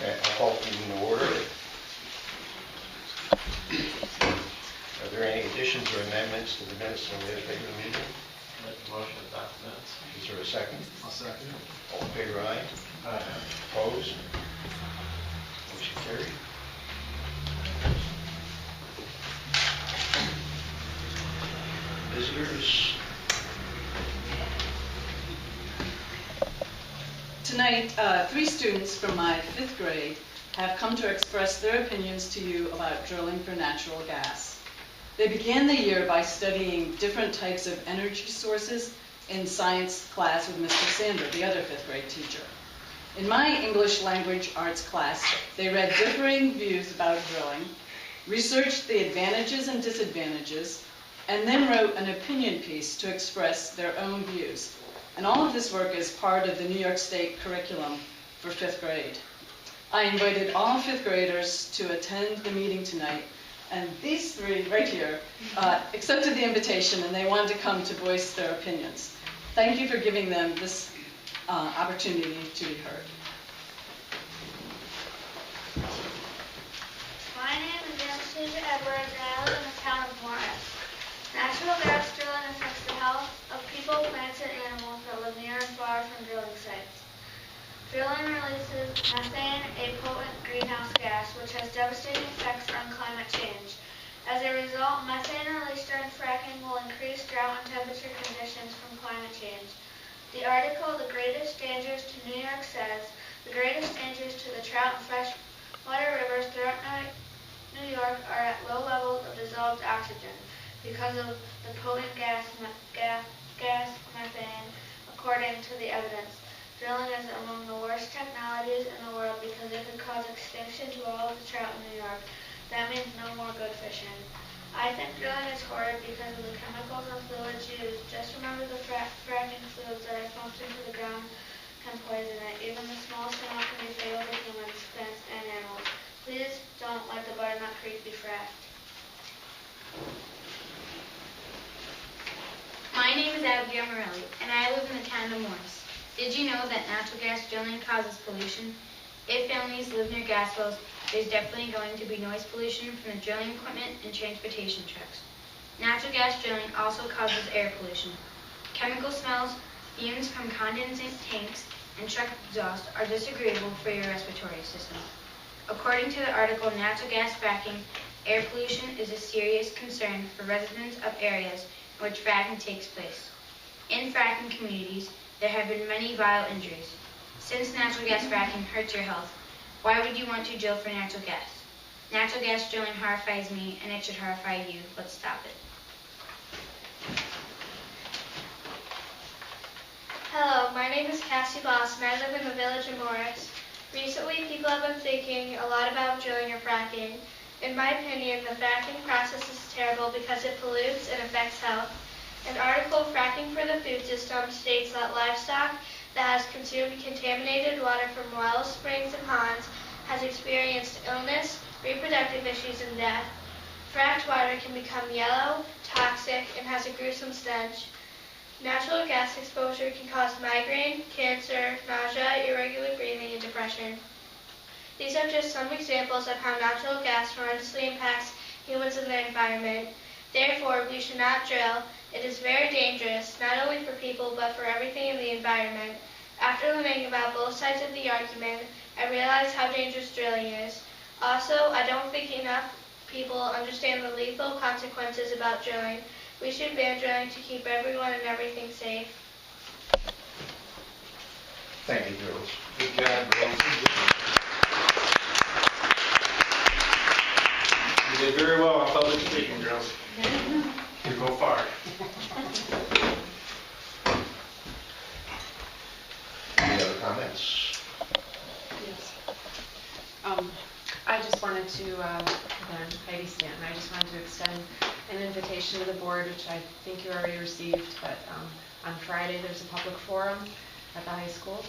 Okay, I'll call the meeting to order. Are there any additions or amendments to the minutes of the regular meeting? Make the motion to adopt the minutes. Is there a second? I'll second. All in favor, aye? Aye. Opposed? Motion carried. Visitors? Tonight, 3 students from my 5th grade have come to express their opinions to you about drilling for natural gas. They began the year by studying different types of energy sources in science class with Mr. Sander, the other 5th grade teacher. In my English language arts class, they read differing views about drilling, researched the advantages and disadvantages, and then wrote an opinion piece to express their own views. And all of this work is part of the New York State curriculum for 5th grade. I invited all 5th graders to attend the meeting tonight, and these 3 right here accepted the invitation, and they wanted to come to voice their opinions. Thank you for giving them this opportunity to be heard. My name is Anastasia Edwards, and I live in the town of Morris. Natural gas drilling affects the health of people, plants, and animals that live near and far from drilling sites. Drilling releases methane, a potent greenhouse gas, which has devastating effects on climate change. As a result, methane released during fracking will increase drought and temperature conditions from climate change. The article, The Greatest Dangers to New York, says, the greatest dangers to the trout and freshwater rivers throughout New York are at low levels of dissolved oxygen because of the potent gas methane, according to the evidence. Drilling is among the worst technologies in the world because it could cause extinction to all of the trout in New York. That means no more good fishing. I think drilling is horrid because of the chemicals and fluids used. Just remember the fracking fluids that are pumped into the ground can poison it. Even the smallest amount can be fatal to humans, plants, and animals. Please don't let the Butternut Creek be fracked. My name is Abigail Morelli, and I live in the town of Morris. Did you know that natural gas drilling causes pollution? If families live near gas wells, there's definitely going to be noise pollution from the drilling equipment and transportation trucks. Natural gas drilling also causes air pollution. Chemical smells, fumes from condensate tanks, and truck exhaust are disagreeable for your respiratory system. According to the article Natural Gas Fracking, air pollution is a serious concern for residents of areas in which fracking takes place. In fracking communities, there have been many viral injuries. Since natural gas fracking hurts your health, why would you want to drill for natural gas? Natural gas drilling horrifies me, and it should horrify you. Let's stop it. Hello, my name is Cassie Boss, and I live in the village of Morris. Recently, people have been thinking a lot about drilling or fracking. In my opinion, the fracking process is terrible because it pollutes and affects health. An article, Fracking for the Food System, states that livestock that has consumed contaminated water from wells, springs, and ponds has experienced illness, reproductive issues, and death. Fracked water can become yellow, toxic, and has a gruesome stench. Natural gas exposure can cause migraine, cancer, nausea, irregular breathing, and depression. These are just some examples of how natural gas horrendously impacts humans and the environment. Therefore, we should not drill. It is very dangerous, not only for people, but for everything in the environment. After learning about both sides of the argument, I realized how dangerous drilling is. Also, I don't think enough people understand the lethal consequences about drilling. We should ban drilling to keep everyone and everything safe. Thank you, girls. Good job, girls. You did very well on public speaking, girls. You go far. Any other comments? Yes. I just wanted to, again, Heidi Stanton, I just wanted to extend an invitation to the board, which I think you already received, but on Friday there's a public forum at the high school,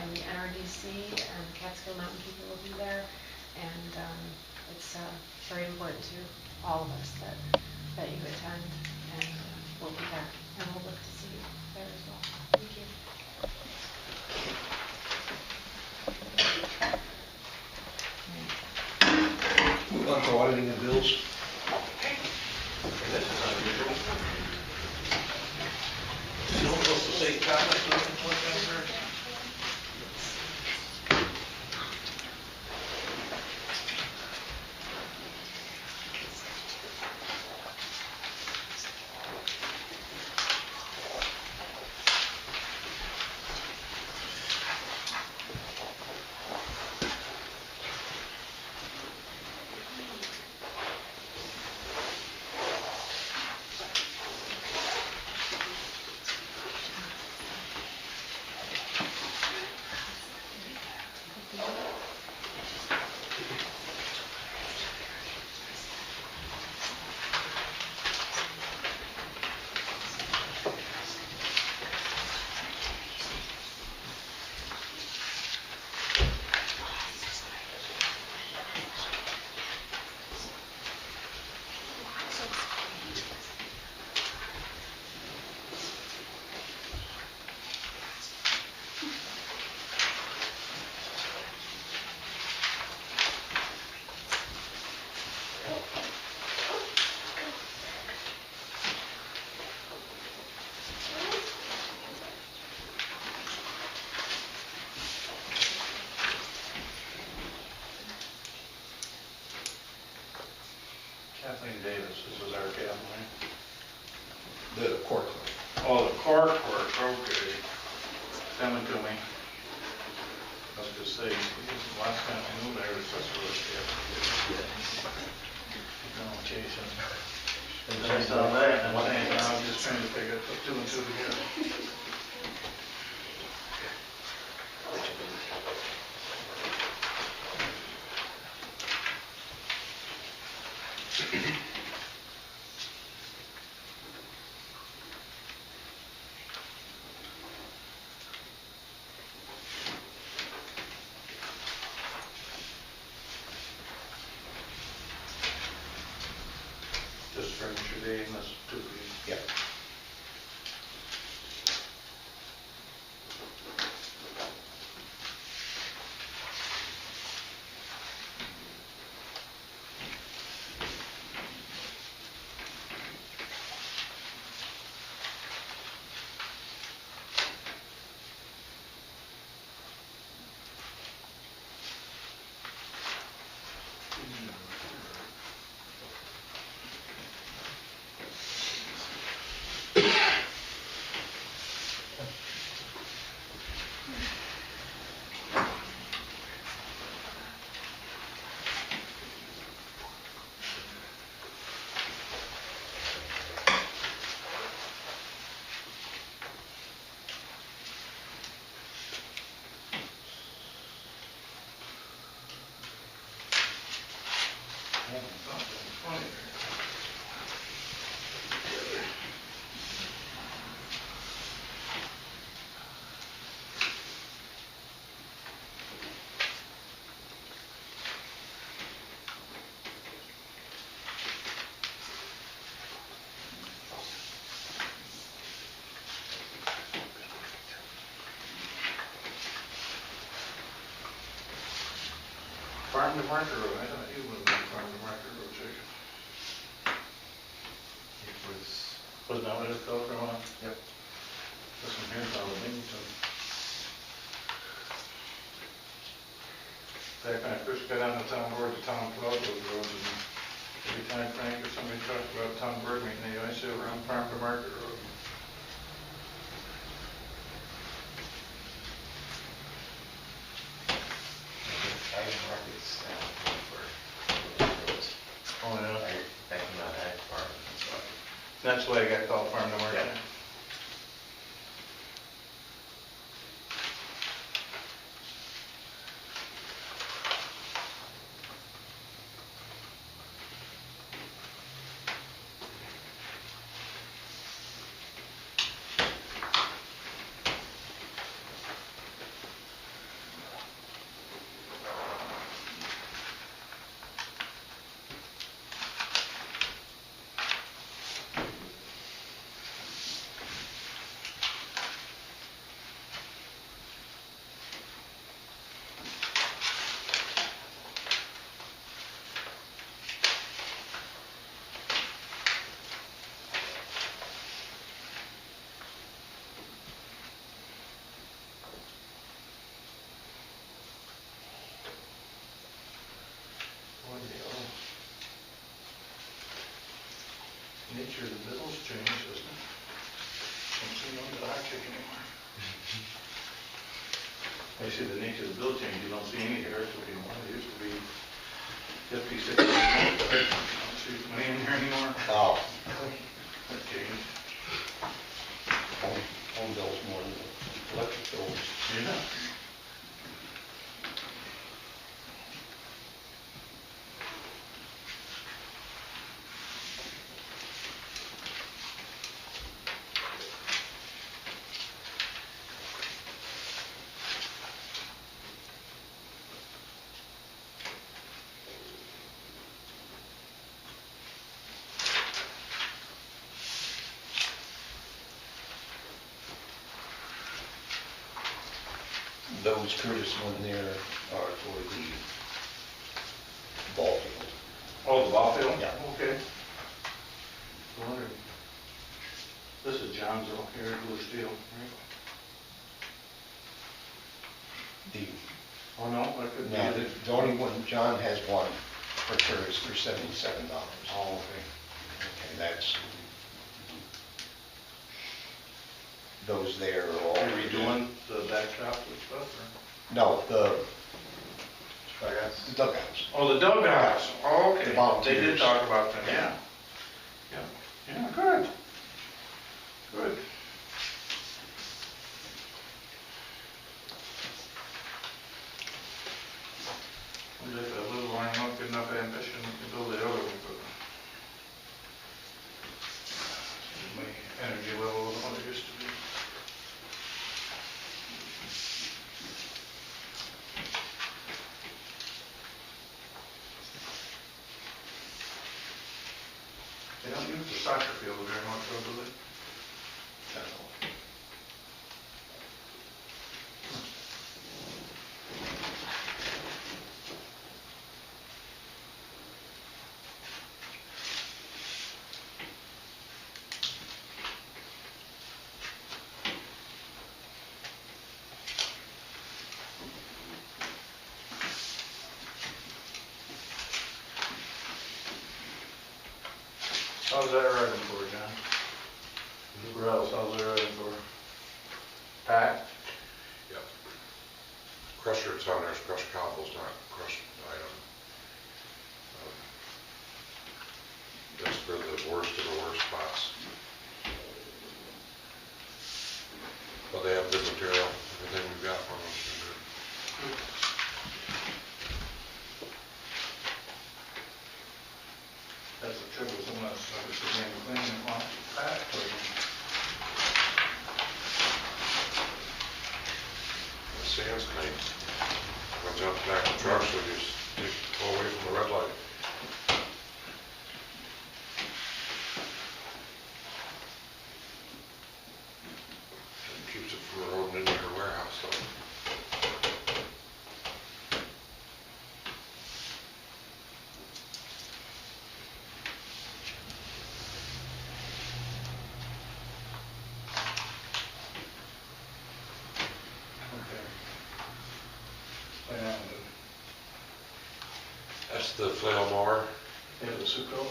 and the NRDC and Catskill Mountain people will be there, and it's very important to all of us that you attend, and we'll be there, and we'll look to see you there as well. Thank you. Move on to auditing and bills. And this is unusual. You don't supposed to say comments or anything like that, sir? Kathleen Davis, this is our Kathleen. The court clerk. Oh, the court clerk, okay. Coming to me. I was just saying, last time I knew there was such a okay, so. And I saw that, and I was just trying to figure, put two and two together. Just furniture day, and that's 2 weeks. Yep. Farm to Market Road, I thought you lived on Farm to Market Road, Jacob. Wasn't that what it was called for a while? Yep. This one here's all the Binghamton. Back when I first got on the town board, the town plowed those roads, and every time Frank or somebody talked about town board meeting, they always say around Farm to Market Road. Ag markets for roads. Oh, yeah. Back in that ag farm and stuff. That's why I got called Farm to Market. Yeah. nature of the bill's changed, isn't it? Don't see no dark chick anymore. I see the nature of the bill changed, you don't see any hairs anymore. It used to be 50, 60, I don't see as many in here anymore. Oh, That changed. phone bills more than electric bills. Yeah. Those Curtis one there are for the ball field. Oh, the ball field? Yeah. Okay. I wondered. This is Johnsville here at Blue Steel, right? The, Oh, no, that could be. now, the only one, John has one for Curtis for $77. Oh, okay. And that's, those there are all. Are we doing the backdrop and stuff, or? No, the I guess. dugouts. Oh, the dugouts, oh, okay. The They volunteers. did talk about them, yeah. Yeah, good. Good. We just a little line, not good enough ambition to build the other one, but my energy level isn't what it used to be. They don't use the soccer field very much, though, do they? How's that riding for, John? Where else, how's that riding for? Pat? Yep. Crusher, it's on there, it's crushed compost, not crushed item. That's for the worst of the worst spots. But they have good material, everything we've got from them has been good. That's the trouble, some of that stuff is getting clean and want Pat, or The sand's clean. Comes out the back of the truck, so you just go away from the red light. Keeps it from eroding into your warehouse, though. okay. Yeah, That's the flail mower. the Suco?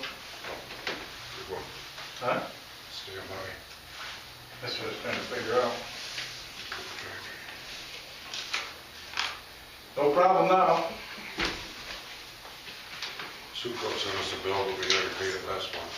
Good one. Huh? Stand by. That's what I was trying to figure out. No problem now. Sucro sent us a bill, but we never paid it last month.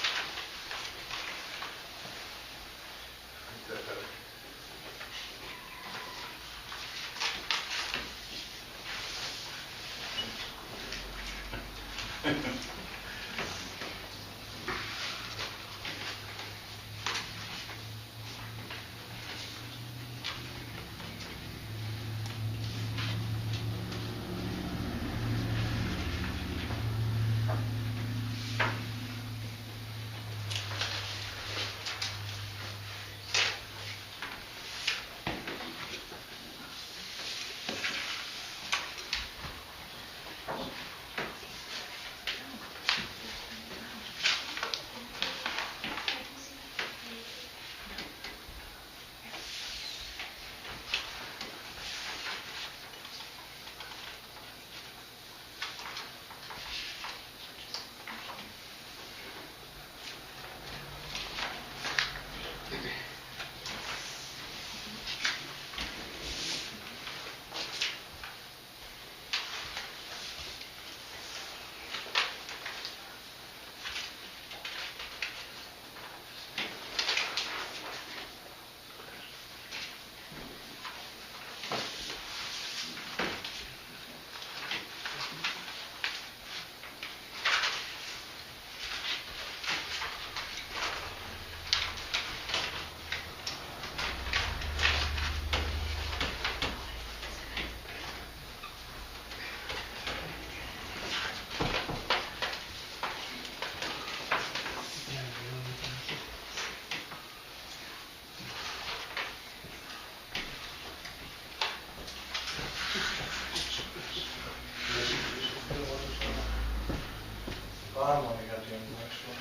bottom one you got the invoice for.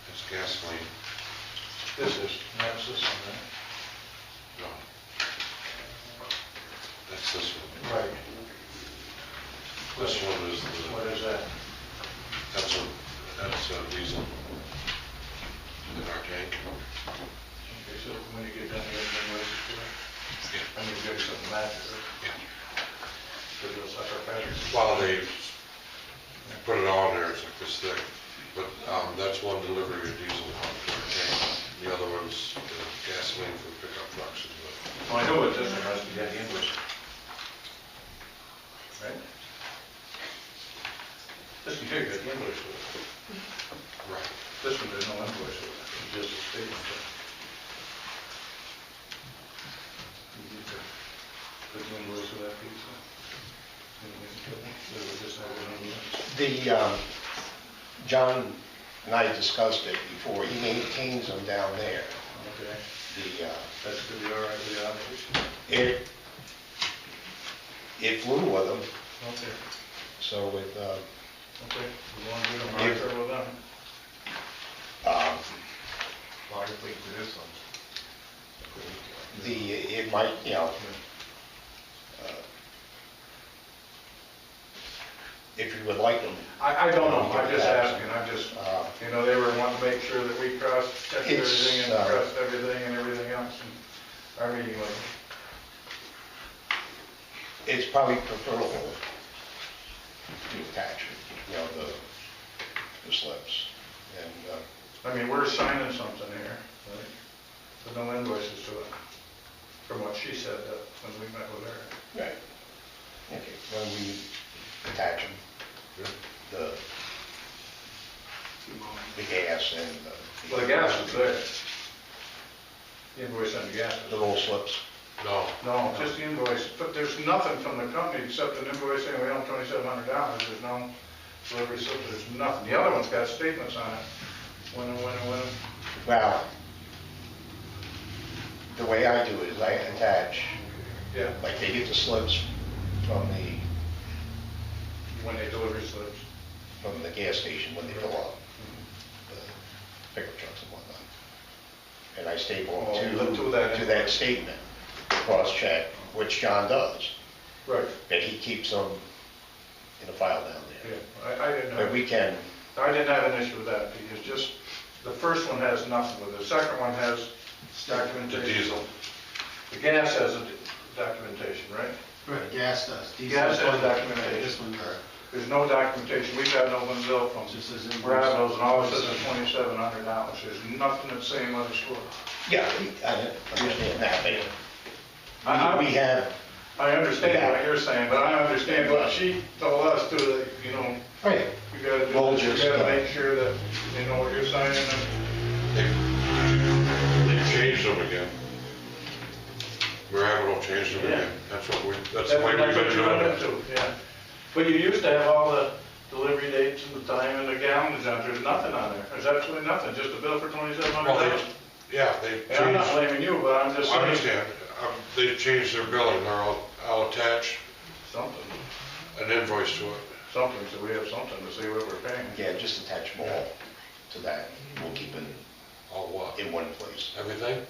It's gasoline. This is, that's this one, right? No. That's this one. Right. This one is What the, is that? that's a diesel in our tank. Okay, so when you get done, you have the invoices for it? Yeah. And you give something back to it? Yeah. For those upper patterns? Well, they put it on there, it's like this thick, but that's one delivery of diesel on to our tank. The other one's gasoline for pickup trucks as well. Well, I know what this one has to get the invoice. Right? This one here, you got the invoice for it. Right. This one, there's no invoice for it, it's just a statement. You need to put the invoice for that piece. John and I discussed it before, he maintains them down there. Okay, The, that's good, the RIV obligation. it flew with them, Okay, so it, okay, we want to do the marker with them. Why do we do this one? it might, you know, if you would like them. I don't know, I'm just asking, Uh, you know, they were wanting to make sure that we cross-checked It's, everything and crossed everything and everything else in our meeting with them. It's probably preferable to attach, you know, the slips. And, I mean, we're signing something here, right? With no invoices to it, from what she said that when we met with her. right, okay, when we attach them, the gas and Well, the gas is there. The invoice on the gas the is. little slips. No. No, just the invoice, but there's nothing from the company except an invoice saying we owe $2,700. There's no delivery slip, there's nothing. The other one's got statements on it. When. Well, the way I do it is I attach, Yeah, like they get the slips from when they deliver slips. the gas station when they fill up, the pickup trucks and whatnot. And I staple Oh, them to that to that statement, cross-check, which John does. Right, And he keeps them in a file down there. yeah. I didn't But have, we can, I didn't have an issue with that because just, the first one has nothing with it. The second one has The documentation. diesel. The gas has a documentation, right? Right, gas does. Gas has documentation. This one, There's no documentation. We've got no one bill from just says invoice. Bravos, and all it says is $2,700. There's nothing that's saying let us go. yeah, I understand that, I- but we have, I understand what you're saying, but I understand what she told us too, that, you know, right, you gotta do Well, this, you just, gotta make sure that they know what you're signing and They changed them again. Bravo changed them again. That's that's the way what we've been you went doing it. into, yeah. But you used to have all the delivery dates and the time and the gallons on, there's nothing on there, there's absolutely nothing, just a bill for Well, $2,700. yeah, they And I'm not changed, blaming you, but I'm just I saying. understand. They changed their billing. I'll attach Something, an invoice to it. something, so we have something to see what we're paying. yeah, just attach them all to that. We'll keep it All what? in one place. Everything?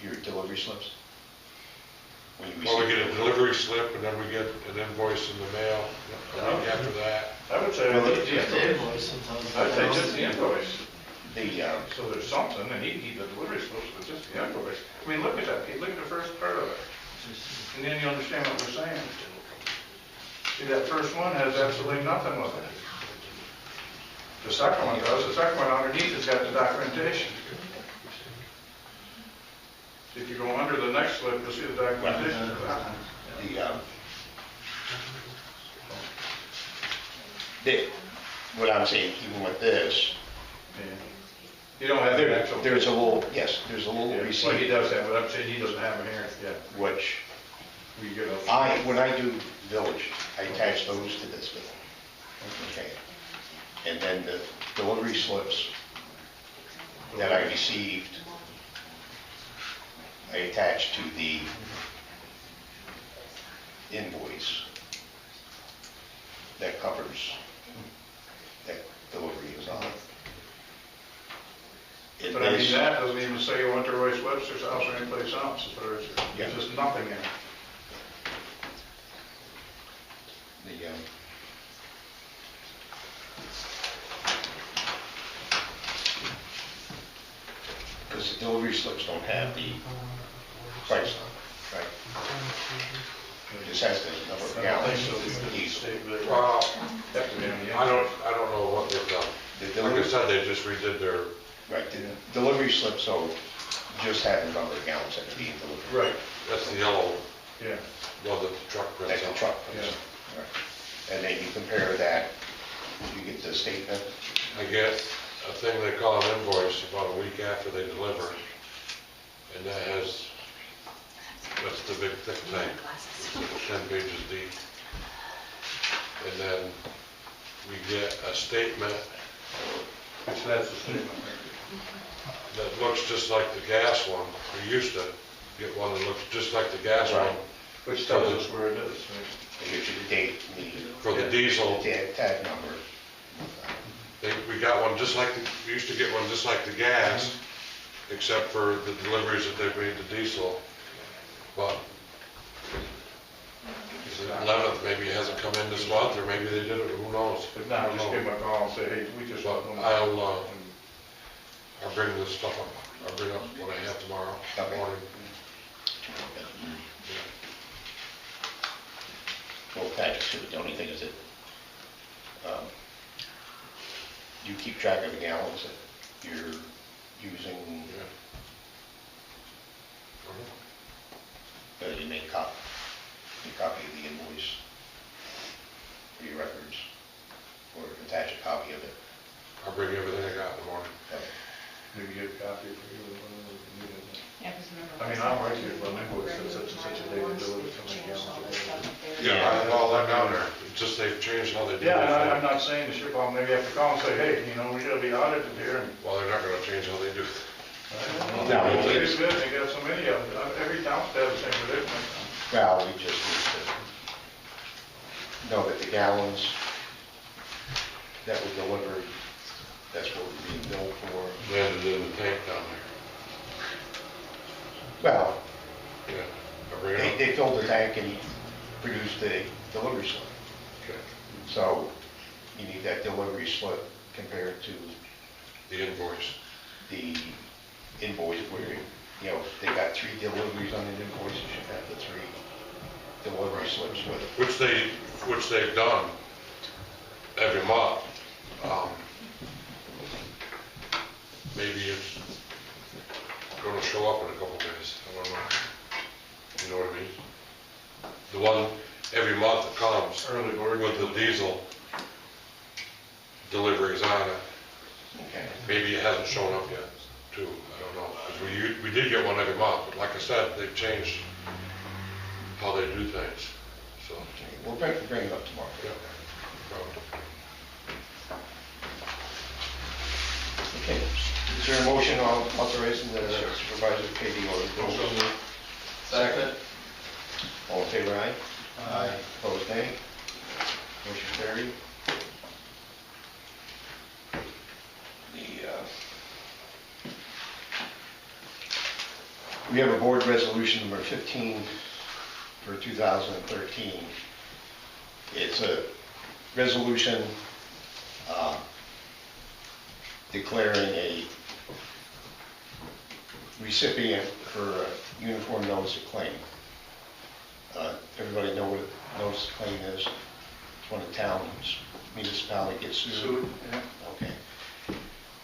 Your delivery slips. When you Well, we receive get a it. delivery slip and then we get an invoice in the mail a week after that. I would say, Well, just Just the the invoice. invoice sometimes. I'd say just the invoice. The, So there's something, and he can keep the delivery slips, but just the invoice. I mean, look at that, look at the first part of it, and then you understand what we're saying. See, that first one has absolutely nothing with it. The second one does, the second one underneath has got the documentation. If you go under the next slip, you'll see the documentation for that one. what I'm saying, even with this, Yeah. You don't have the actual. there's a little, yes, there's a Yeah, little well, he receipt, does have, but I'm saying he doesn't have it here, yeah. which We get a. when I do village, I attach those to this bill. Okay. And then the delivery slips that I received, I attach to the invoice that covers that delivery is on. It But I mean, is- that doesn't even say you went to Royce Webster's house or anyplace else, as far as, Yeah. there's just nothing in it. The, because the delivery slips don't have the price on it, right? It just has the number of I don't think gallons so, of because the diesel. state really Well, have to be on the I don't know what they've done. The Like I delivery, said, they just redid their, right, the delivery slip, so just have the number of gallons that are being delivered. Right, that's the yellow yeah. one that the truck prints That's a out. truck. Yeah. Right. And then you compare that, you get the statement, I get a thing they call an invoice about a week after they deliver, and that has, that's the big thick thing, 10 pages deep. And then we get a statement That's the statement. that looks just like the gas one. We used to get one that looks just like the gas Right. one Which tells us where it is. they get you the date, and for the diesel. the tag number. We got one just like, we used to get one just like the gas, except for the deliveries that they've made to diesel. But is it 11th, maybe it hasn't come in this month, or maybe they did it, who knows? If not, just give them a call and say, hey, we just But want to. I'll bring this stuff up, I'll bring up what I have tomorrow Okay. morning. Well, Patrick, so the only thing is that, you keep track of the gallons that you're using, you make a copy of the invoice for your records, or attach a copy of it. I'll bring everything I got in the morning. Maybe get a copy for you. or whatever if you need it. Yeah, because remember. I mean, I'm right here, but my invoice says such and such a day to deliver so many gallons. or whatever. Yeah, I have all that down there, it's just they've changed how they do it. Yeah, and I'm not saying the ship, well, maybe I have to call and say, hey, you know, we gotta be audited here. and Well, they're not gonna change how they do it. No, Maybe it's good, they got so many of them, every town's got the same predicament. Well, we just need to know that the gallons that were delivered, that's what we're being billed for. Landed in the tank down there. Well, Yeah, I'll bring it up. they filled the tank and produced the delivery slip. Okay. So you need that delivery slip compared to The invoice. the invoice where, you know, if they got 3 deliveries on an invoice, you should have the 3 delivery slips with it. Which they've done every month. Maybe it's gonna show up in a couple days, I don't know. You know what I mean? The one every month that comes Early bird. with the diesel deliveries on it, Okay. maybe it hasn't shown up yet, too, I don't know. 'Cause we did get one every month, but like I said, they've changed how they do things, so. We'll bring it up tomorrow. Yeah. Probably. Okay. Is there a motion on authorizing the supervisor to pay the order? Second. All in favor, aye? Aye. Opposed, nay? Motion carried. We have a board resolution number 15 for 2013. It's a resolution declaring a recipient for a uniform notice of claim. Everybody know what a notice of claim is? It's when a town, municipality gets sued. Sued, yeah. Okay.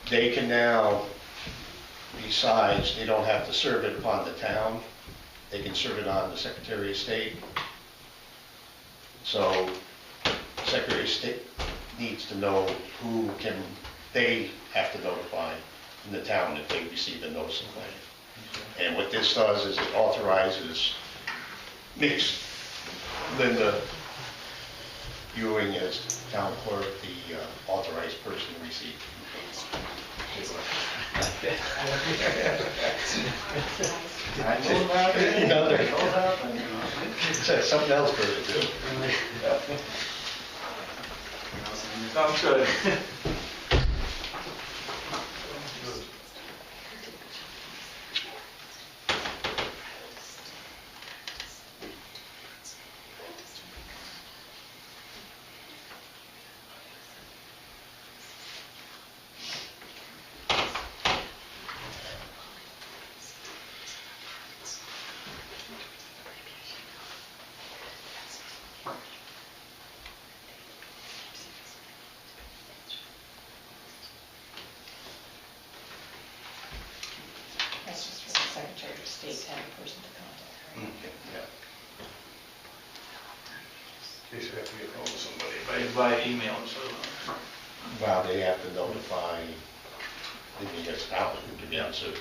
They can now, besides, they don't have to serve it upon the town, they can serve it on the Secretary of State. So, Secretary of State needs to know who can, they have to notify in the town if they receive a notice of claim. And what this does is it authorizes, makes Linda Ewing as town clerk the authorized person to receive something else for her to do. Sounds good. That's just for the Secretary of State to have a person to contact. Okay, yeah. In case we have to get hold of somebody by email, so. Well, they have to notify the municipality to be on suit.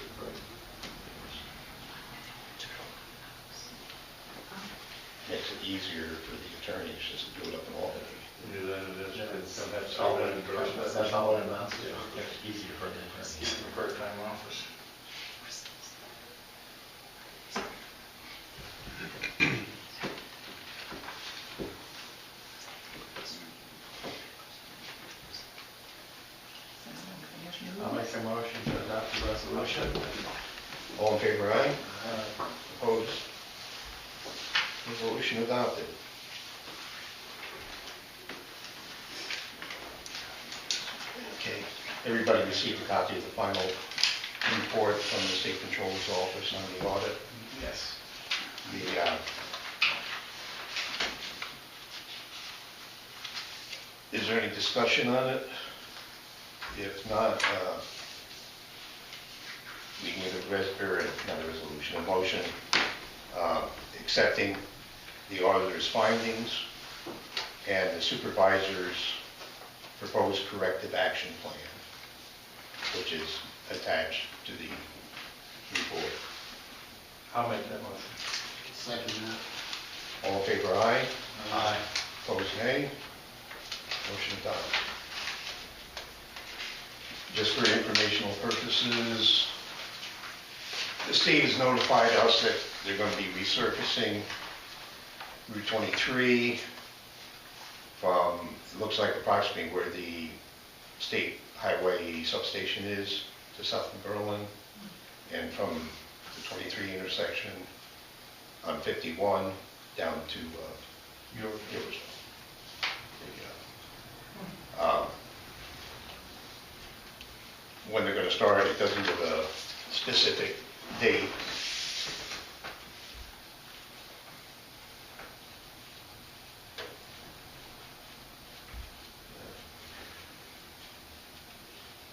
Makes it easier for the attorneys just to do it up in Albany. Do that, it is. That's all it amounts to. It's easier for the attorney. Keep the part-time office. I'll make a motion to adopt the resolution. All in favor, aye? Opposed? Resolution adopted. Okay, everybody received a copy of the final report from the State Controller's Office on the audit. Yes. Is there any discussion on it? If not, we can get not a resolution, a motion accepting the auditor's findings and the supervisor's proposed corrective action plan, which is attached to the report. I'll make that motion. Second that. All in favor, aye? Aye. Opposed, nay? Motion adopted. Just for informational purposes, the state has notified us that they're going to be resurfacing Route 23 from, it looks like approximately where the state highway substation is to south of Berlin, and from the 23 intersection on 51 down to Yorkville. When they're going to start, it doesn't give a specific date.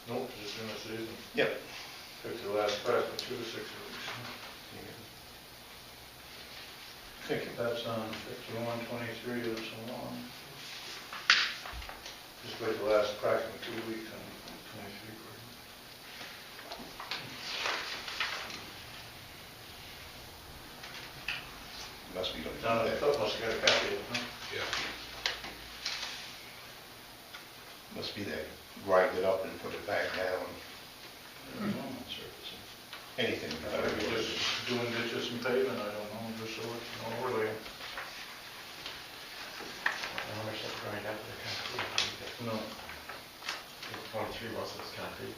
Nope, just in the season. Yep. Took the last class for 2 to 6 weeks. Thank you. That's on 5123, that's so long. Just wait the last approximately 2 weeks on 23. Must be going to do Now, I that. thought must have got a copy of it, huh? Yeah. Must be that grind it up and put it back down. Surfacing. Anything. Maybe just doing ditches and pavement, I don't know, just so it's an overlay. How much that grind out the concrete? No. 23 was this concrete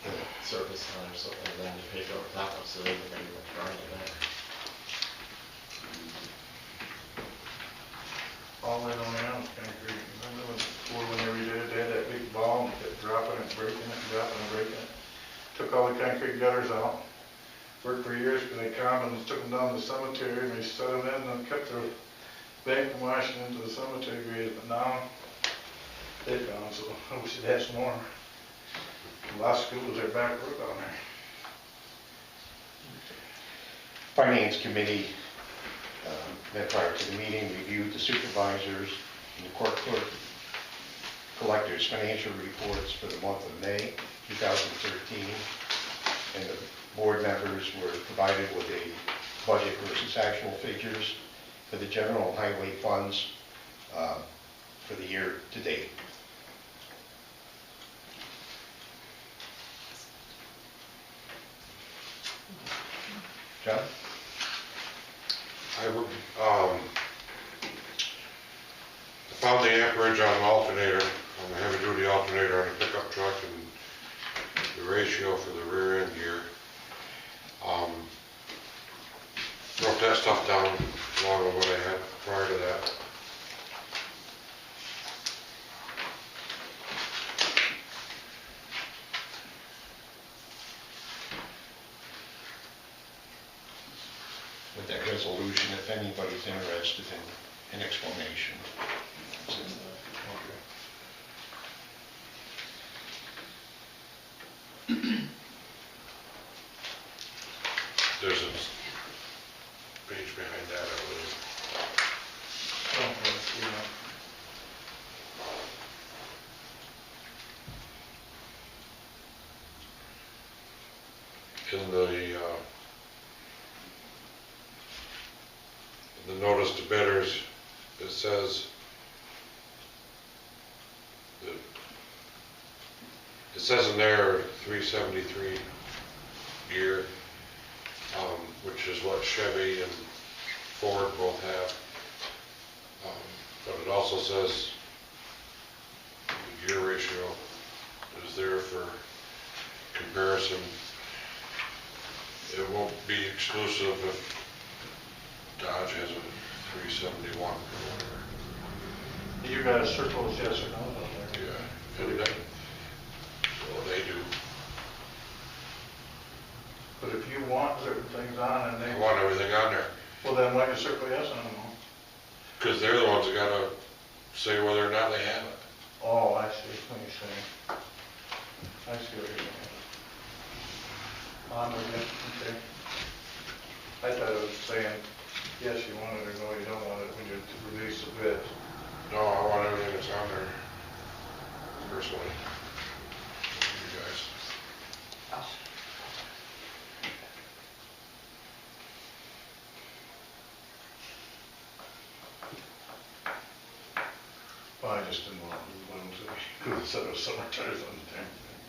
Yeah. surface or something, and then you paved over top of, so they didn't really much grinding there. All in on around concrete. Remember before when they redid it, they had that big ball and kept dropping it, breaking it, dropping and breaking it. Took all the concrete gutters out. Worked for years, but they come and took them down to the cemetery and they set them in and kept their bank from washing into the cemetery grade. But now they're gone, so I wish it had some more. A lot of schools are back work on there. Finance Committee met prior to the meeting, reviewed the supervisors and the court clerk collectors' financial reports for the month of May 2013, and the board members were provided with a budget versus actual figures for the general and highway funds for the year to date. John? I found the amperage on the alternator on the heavy-duty alternator on a pickup truck and the ratio for the rear end gear. Wrote that stuff down along with what I had prior to that. With that resolution, if anybody's interested in an explanation. It's in the- There's a page behind that, I believe. In the notice to bidders, it says that, it says in there 373 gear, which is what Chevy and Ford both have. But it also says the gear ratio is there for comparison. It won't be exclusive if Dodge has a 371 or whatever. You guys circle yes or no on there. Yeah, and that, well, they do. But if you want certain things on and They they, want everything on there, well, then why you circle yes on them all? because they're the ones that gotta say whether or not they have it. Oh, I see what you're saying. I see what you're saying. On with it, okay. I thought it was saying, yes, you want it, or no, you don't want it, when you release the bid. No, I want everything that's on there, personally. You guys. Well, I just didn't want to move on to, because it said it was summer tires on the damn thing.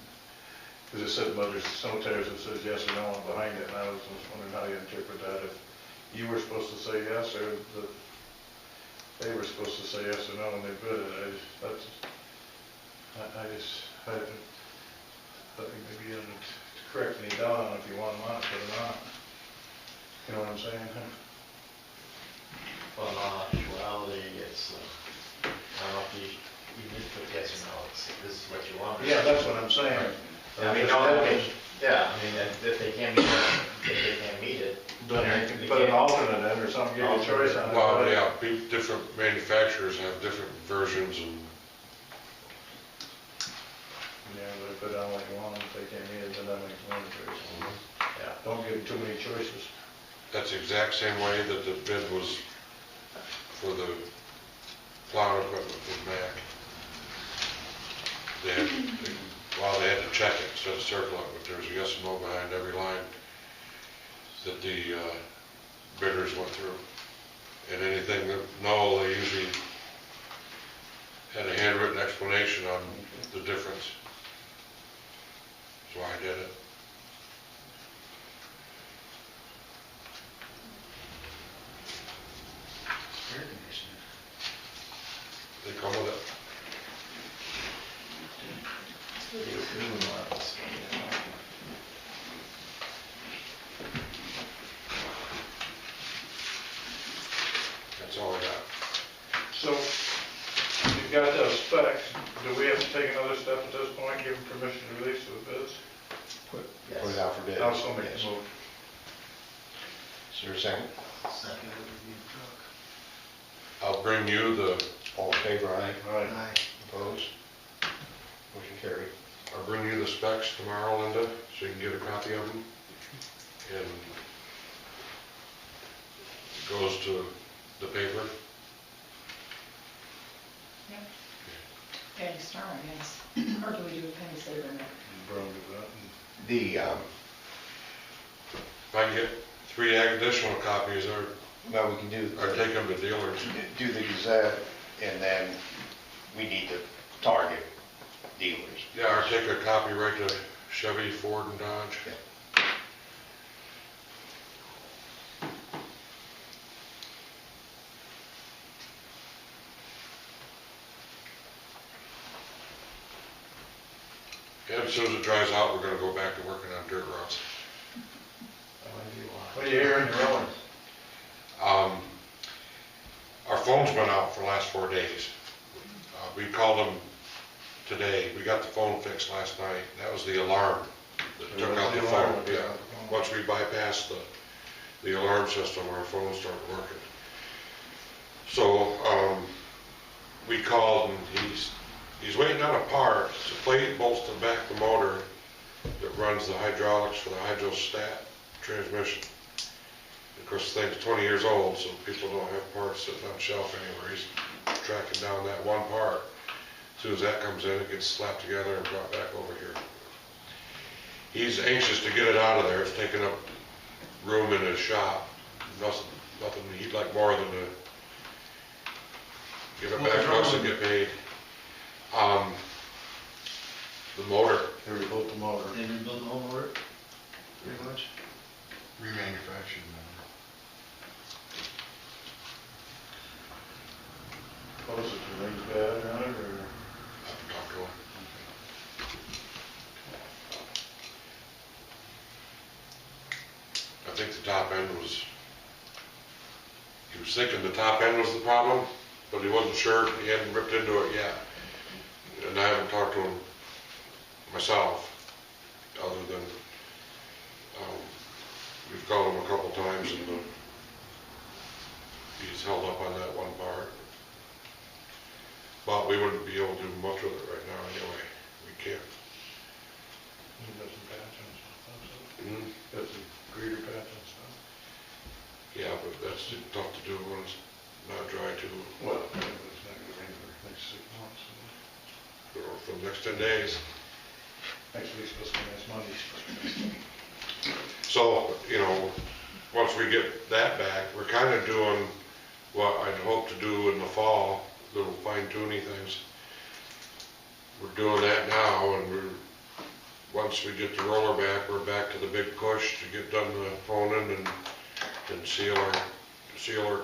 Because it said mother's snow tires, it says yes or no on behind it, and I was just wondering how you interpret that, if you were supposed to say yes, or they were supposed to say yes or no when they bid it. I thought maybe you had to correct me down on if you want them on it, put them on. You know what I'm saying? Well, in all actuality, it's, I don't know if you need to put yes or no, this is what you want. Yeah, that's what I'm saying. I mean, no, yeah, I mean, if they can't meet it, if they can't meet it. Then you can put an alternate in or something, give you a choice on it. Well, yeah, different manufacturers have different versions and Yeah, but put down what you want, if they can't meet it, then that makes one choice. Yeah. Don't give them too many choices. that's the exact same way that the bid was for the plowing equipment with Mack. They had, they had to check it instead of circle it, but there's a yes and no behind every line that the bidders went through. And anything that no, they usually had a handwritten explanation on the difference. That's why I did it. Air conditioner. They come with it. That's all I got. So, you've got those specs, do we have to take another step at this point, give them permission to release the bids? Put it out for bid. I'll still make Yes. the move. Is there a second? I'll bring you the, All in favor, aye? All right. Opposed? Motion carried. I'll bring you the specs tomorrow, Linda, so you can get a copy of them. And it goes to the paper. Penny Star, I guess. Or do we do a penny saver now? Brown with that. The, If I can get 3 additional copies, or well, we can do, take them to dealers. do the Gazette, and then we need to target dealers. Yeah, or take a copy right to Chevy, Ford, and Dodge. Yeah. And as soon as it dries out, we're gonna go back to working on dirt roads. What are you hearing, Rowan? Our phone's been out for the last 4 days. We called them today, we got the phone fixed last night, that was the alarm that took out the phone, yeah. Once we bypassed the alarm system, our phone started working. So, we called and he's waiting on a part, it's a plate bolts to the back of the motor that runs the hydraulics for the hydrostat transmission. Of course, the thing's 20 years old, so people don't have parts sitting on the shelf anywhere. He's tracking down that one part. As soon as that comes in, it gets slapped together and brought back over here. He's anxious to get it out of there. It's taking up room in his shop. Nothing he'd like more than to give it back to us and get paid. The motor. They rebuilt the motor. They rebuilt the whole motor? Pretty much. Remanufactured them. What was it, the rings bad on it, or? Talk to him. I think the top end was, he was thinking the top end was the problem, but he wasn't sure, he hadn't ripped into it yet. And I haven't talked to him myself, other than, we've called him a couple times and he's held up on that one part. But we wouldn't be able to do much with it right now anyway, we can't. He got some patch and stuff. Mhm. Got some greater patch and stuff. Yeah, but that's tough to do when it's not dry too, Well, it's not gonna rain for the next 6 months. or for the next 10 days. Next week's supposed to be next Monday. So, you know, once we get that back, we're kind of doing what I'd hoped to do in the fall, little fine tuning things. We're doing that now, and once we get the roller back, we're back to the big push to get done the phoning and seal our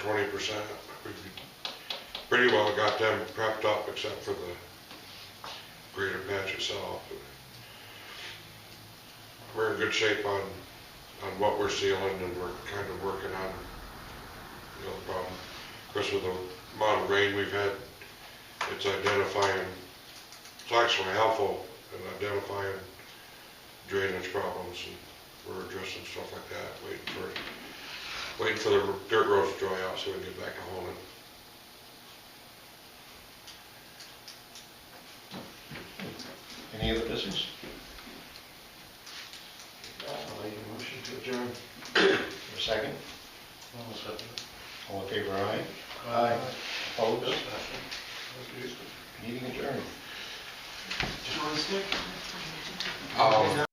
20%. We've pretty well got them prepped up except for the greater patch itself. We're in good shape on what we're sealing, and we're kind of working on the other problem. Of course, with the amount of rain we've had, it's actually helpful in identifying drainage problems, and we're addressing stuff like that, waiting for the dirt roads to dry out so we can get back to honing. Any other business? I'll make a motion to adjourn. A second? Almost up to it. All in favor, aye? Aye. Opposed? That's useful. Meeting adjourned. Just want to stick? Um,